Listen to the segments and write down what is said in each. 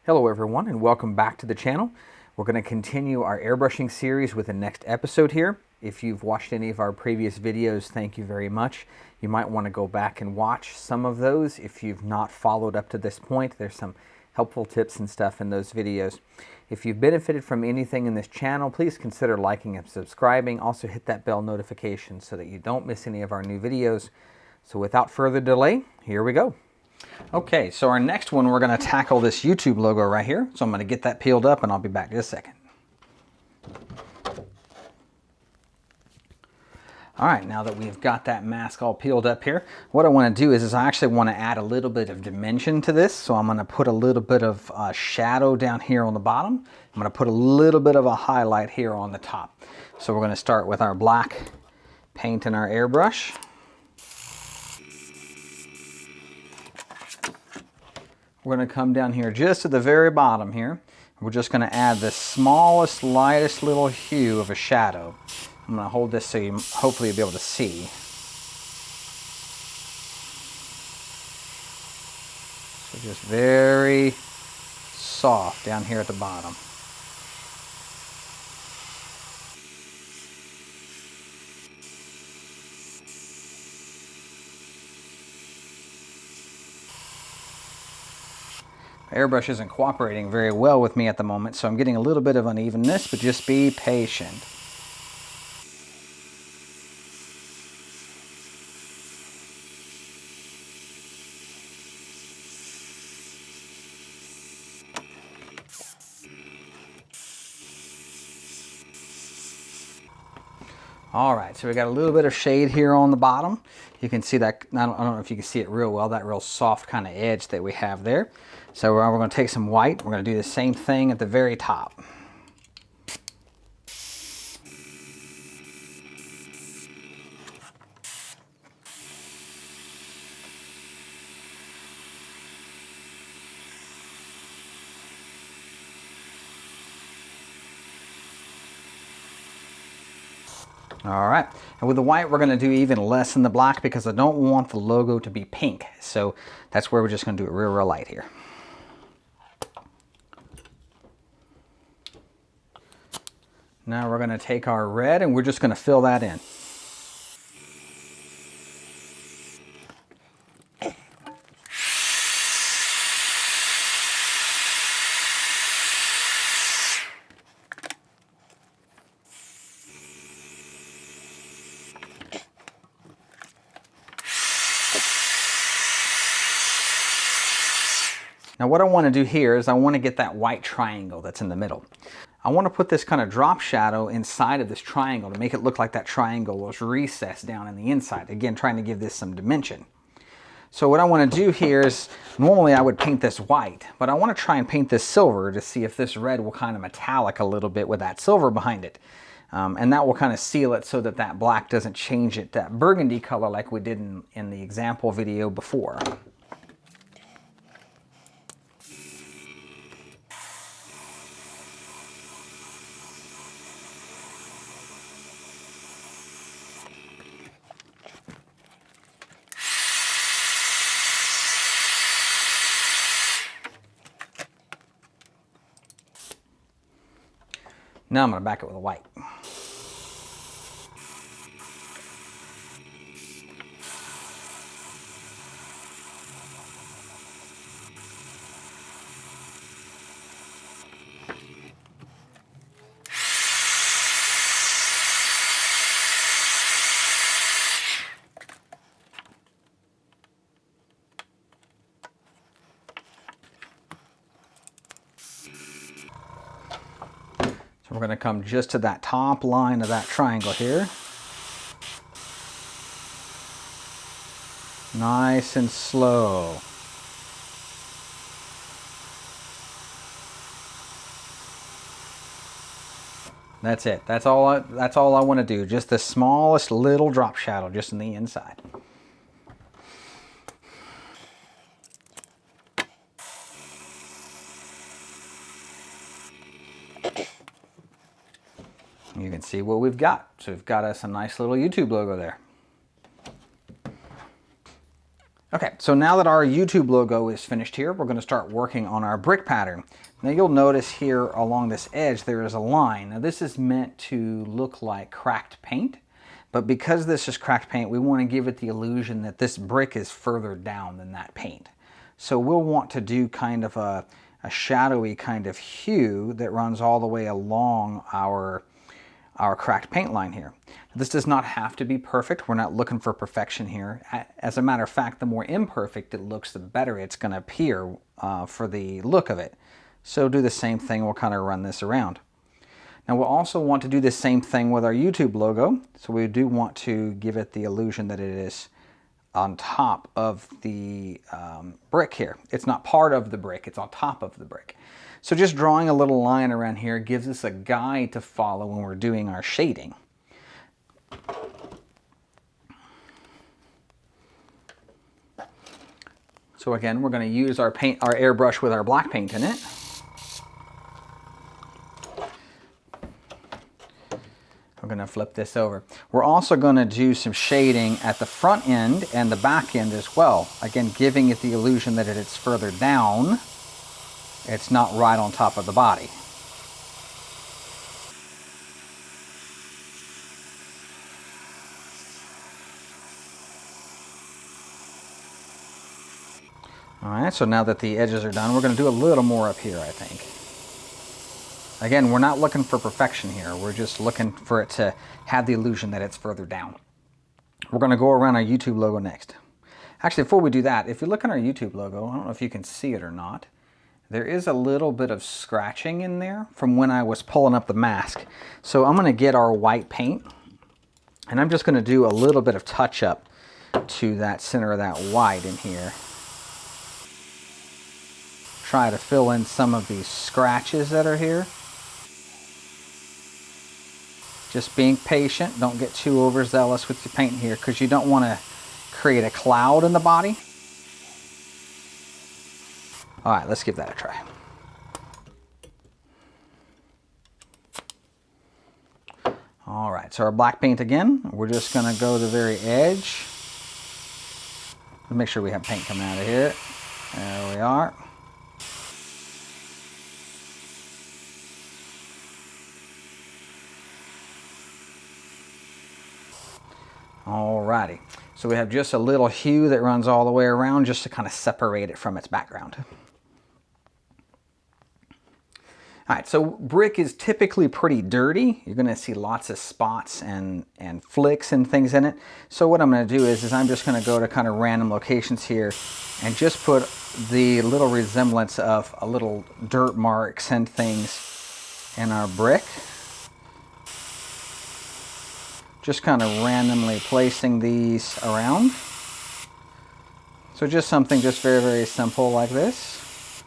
Hello everyone and welcome back to the channel. We're going to continue our airbrushing series with the next episode here. If you've watched any of our previous videos, thank you very much. You might want to go back and watch some of those. If you've not followed up to this point, there's some helpful tips and stuff in those videos. If you've benefited from anything in this channel, please consider liking and subscribing. Also hit that bell notification so that you don't miss any of our new videos. So without further delay, here we go. Okay, so our next one, we're going to tackle this YouTube logo right here. So I'm going to get that peeled up and I'll be back in a second. All right, now that we've got that mask all peeled up here, what I want to do is I actually want to add a little bit of dimension to this. So I'm going to put a little bit of shadow down here on the bottom. I'm going to put a little bit of a highlight here on the top. So we're going to start with our black paint and our airbrush. We're going to come down here just to the very bottom here. We're just going to add the smallest, lightest little hue of a shadow. I'm going to hold this so you hopefully you'll be able to see. So just very soft down here at the bottom. Airbrush isn't cooperating very well with me at the moment, so I'm getting a little bit of unevenness, but just be patient. All right, so we got a little bit of shade here on the bottom. You can see that, I don't know if you can see it real well, that real soft kind of edge that we have there. So we're going to take some white. We're going to do the same thing at the very top. All right, and with the white, we're going to do even less in the black because I don't want the logo to be pink. So that's where we're just going to do it real, real light here. Now we're going to take our red and we're just going to fill that in. Now what I want to do here is I want to get that white triangle that's in the middle. I want to put this kind of drop shadow inside of this triangle to make it look like that triangle was recessed down in the inside. Again, trying to give this some dimension. So what I want to do here is, normally I would paint this white, but I want to try and paint this silver to see if this red will kind of metallic a little bit with that silver behind it. And that will kind of seal it so that that black doesn't change it that burgundy color like we did in the example video before. Now I'm going to back it with a white. So we're going to come just to that top line of that triangle here. Nice and slow. That's it. That's all I want to do. Just the smallest little drop shadow just in the inside. You can see what we've got. So we've got us a nice little YouTube logo there. Okay, so now that our YouTube logo is finished here, we're going to start working on our brick pattern. Now you'll notice here along this edge there is a line. Now this is meant to look like cracked paint, but because this is cracked paint, we want to give it the illusion that this brick is further down than that paint. So we'll want to do kind of a shadowy kind of hue that runs all the way along our cracked paint line here. This does not have to be perfect. We're not looking for perfection here. As a matter of fact, the more imperfect it looks, the better it's going to appear for the look of it. So do the same thing. We'll kind of run this around. Now we'll also want to do the same thing with our YouTube logo. So we do want to give it the illusion that it is on top of the brick here. It's not part of the brick, it's on top of the brick. So just drawing a little line around here gives us a guide to follow when we're doing our shading. So again, we're going to use our airbrush with our black paint in it. We're going to flip this over. We're also going to do some shading at the front end and the back end as well. Again, giving it the illusion that it's further down. It's not right on top of the body. All right, so now that the edges are done, we're going to do a little more up here, I think. Again, we're not looking for perfection here. We're just looking for it to have the illusion that it's further down. We're going to go around our YouTube logo next. Actually, before we do that, if you look on our YouTube logo, I don't know if you can see it or not, there is a little bit of scratching in there from when I was pulling up the mask. So I'm going to get our white paint, and I'm just going to do a little bit of touch-up to that center of that white in here. Try to fill in some of these scratches that are here. Just being patient. Don't get too overzealous with your paint here because you don't want to create a cloud in the body. All right, let's give that a try. All right, so our black paint again. We're just going to go to the very edge. Make sure we have paint coming out of here. There we are. Alrighty, so we have just a little hue that runs all the way around just to kind of separate it from its background. Alright, so brick is typically pretty dirty. You're going to see lots of spots and flicks and things in it. So what I'm going to do is I'm just going to go to kind of random locations here and just put the little resemblance of a little dirt marks and things in our brick. Just kind of randomly placing these around. So just something just very, very simple like this.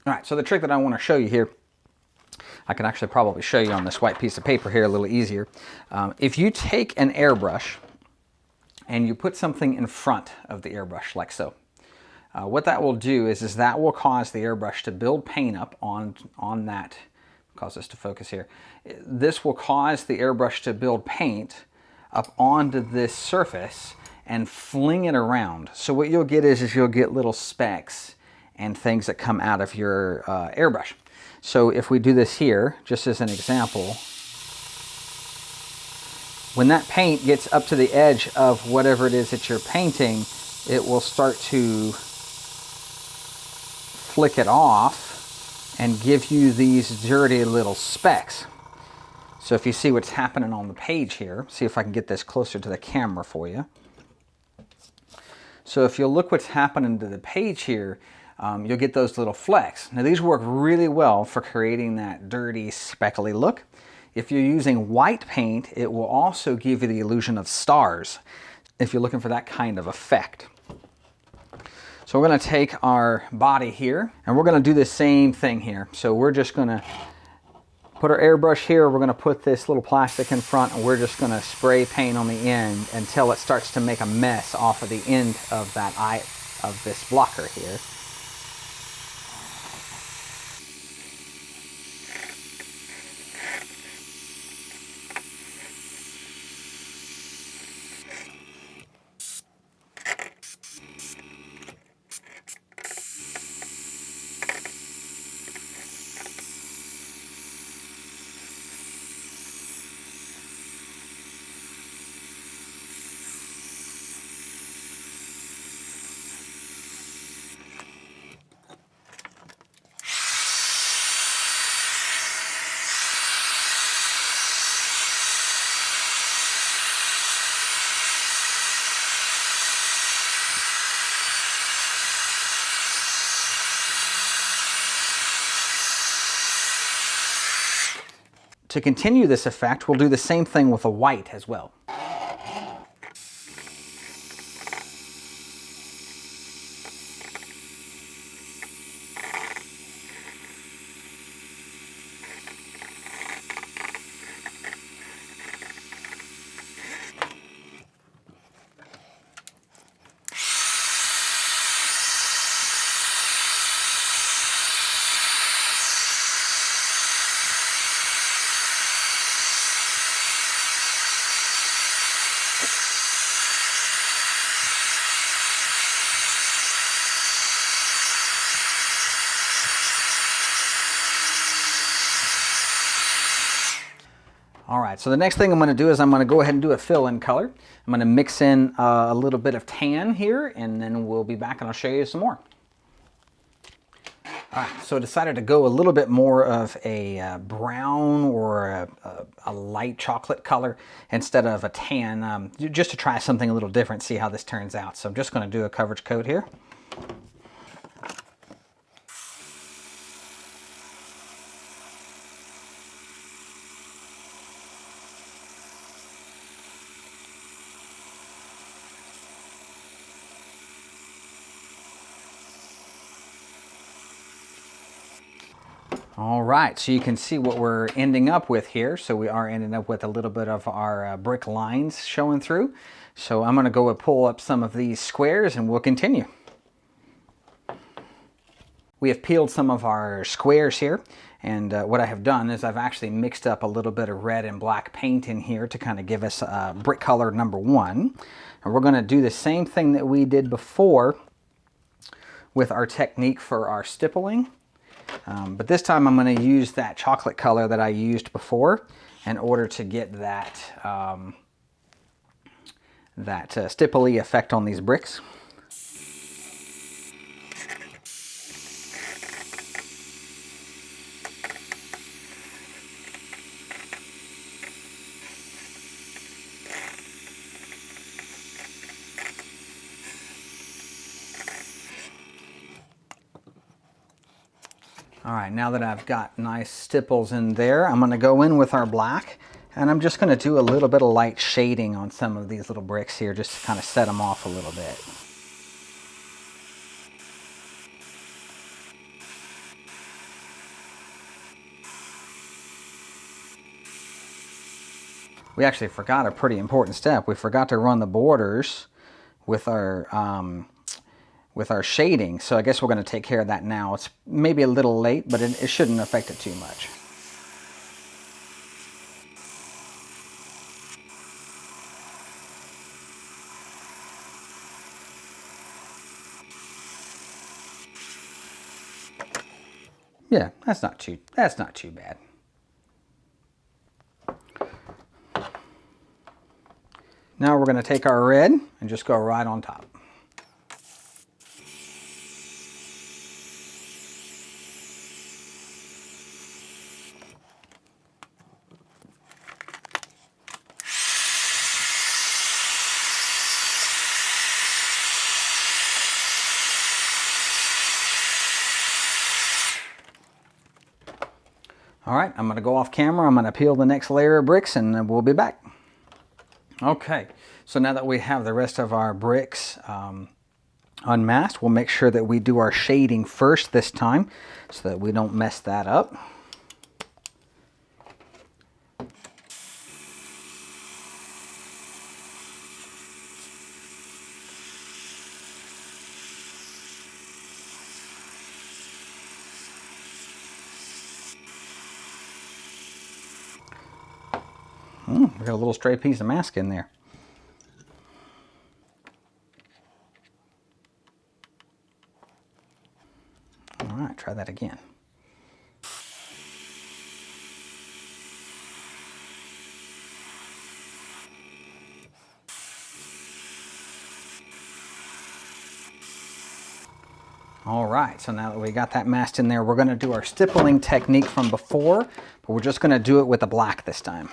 All right, so the trick that I want to show you here, I can actually probably show you on this white piece of paper here a little easier. If you take an airbrush and you put something in front of the airbrush like so, what that will do is that will cause the airbrush to build paint up on that. Cause this to focus here. This will cause the airbrush to build paint up onto this surface and fling it around. So what you'll get is you'll get little specks and things that come out of your airbrush. So if we do this here, just as an example, when that paint gets up to the edge of whatever it is that you're painting, it will start to flick it off and give you these dirty little specks. So if you see what's happening on the page here, see if I can get this closer to the camera for you. So if you'll look what's happening to the page here, you'll get those little flecks. Now these work really well for creating that dirty, speckly look. If you're using white paint, it will also give you the illusion of stars if you're looking for that kind of effect. So we're going to take our body here and we're going to do the same thing here. So we're just going to put our airbrush here. We're going to put this little plastic in front and we're just going to spray paint on the end until it starts to make a mess off of the end of that eye of this blocker here. To continue this effect, we'll do the same thing with a white as well. All right, so the next thing I'm going to do is I'm going to go ahead and do a fill-in color. I'm going to mix in a little bit of tan here, and then we'll be back and I'll show you some more. All right, so I decided to go a little bit more of a brown or a light chocolate color instead of a tan, just to try something a little different, see how this turns out. So I'm just going to do a coverage coat here. All right, so you can see what we're ending up with here. So we are ending up with a little bit of our brick lines showing through. So I'm going to go and pull up some of these squares and we'll continue. We have peeled some of our squares here, and what I have done is I've actually mixed up a little bit of red and black paint in here to kind of give us brick color number 1. And we're going to do the same thing that we did before with our technique for our stippling. But this time I'm going to use that chocolate color that I used before in order to get that, stipply effect on these bricks. All right, now that I've got nice stipples in there, I'm going to go in with our black, and I'm just going to do a little bit of light shading on some of these little bricks here, just to kind of set them off a little bit. We actually forgot a pretty important step. We forgot to run the borders with our shading, so I guess we're going to take care of that now. It's maybe a little late, but it shouldn't affect it too much. Yeah, that's not too bad. Now we're going to take our red and just go right on top. All right, I'm going to go off camera. I'm going to peel the next layer of bricks and we'll be back. Okay, so now that we have the rest of our bricks unmasked, we'll make sure that we do our shading first this time so that we don't mess that up. We got a little stray piece of mask in there. All right, try that again. All right, so now that we got that masked in there, we're going to do our stippling technique from before, but we're just going to do it with the black this time.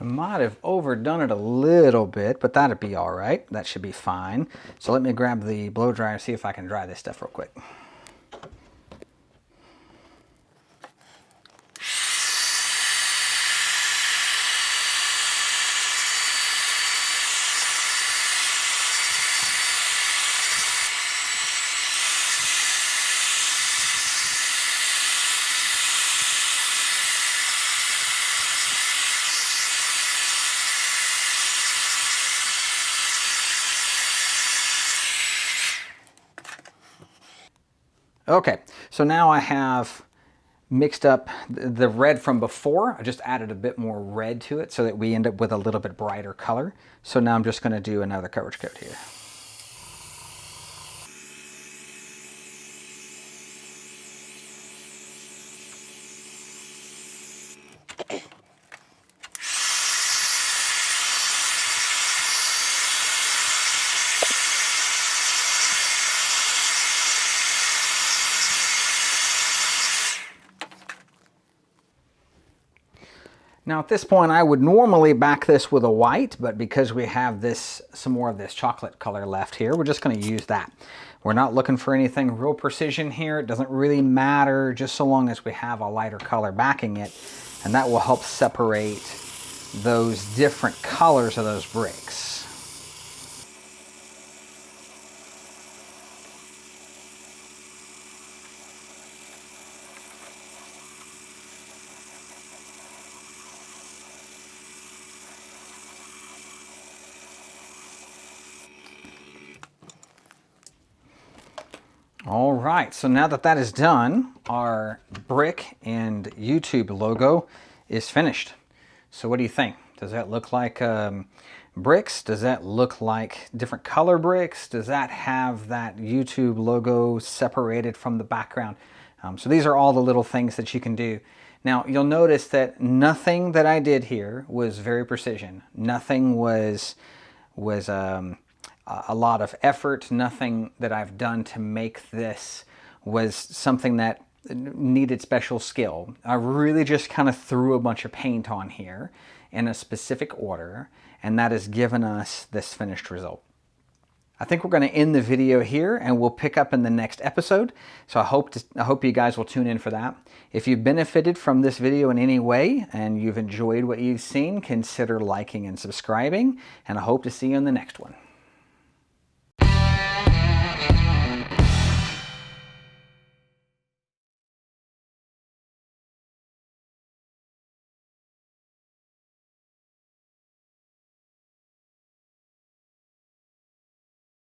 I might have overdone it a little bit, but that'd be all right. That should be fine. So let me grab the blow dryer and see if I can dry this stuff real quick. Okay, so now I have mixed up the red from before. I just added a bit more red to it so that we end up with a little bit brighter color. So now I'm just going to do another coverage coat here. Now at this point I would normally back this with a white, but because we have some more of this chocolate color left here, we're just going to use that. We're not looking for anything real precision here. It doesn't really matter, just so long as we have a lighter color backing it, and that will help separate those different colors of those bricks. All right, so now that that is done, our brick and YouTube logo is finished. So what do you think? Does that look like bricks? Does that look like different color bricks? Does that have that YouTube logo separated from the background? So these are all the little things that you can do. Now you'll notice that nothing that I did here was very precision. Nothing was a lot of effort. Nothing that I've done to make this was something that needed special skill. I really just kind of threw a bunch of paint on here in a specific order, and that has given us this finished result. I think we're going to end the video here, and we'll pick up in the next episode. So I hope you guys will tune in for that. If you've benefited from this video in any way and you've enjoyed what you've seen, consider liking and subscribing, and I hope to see you in the next one.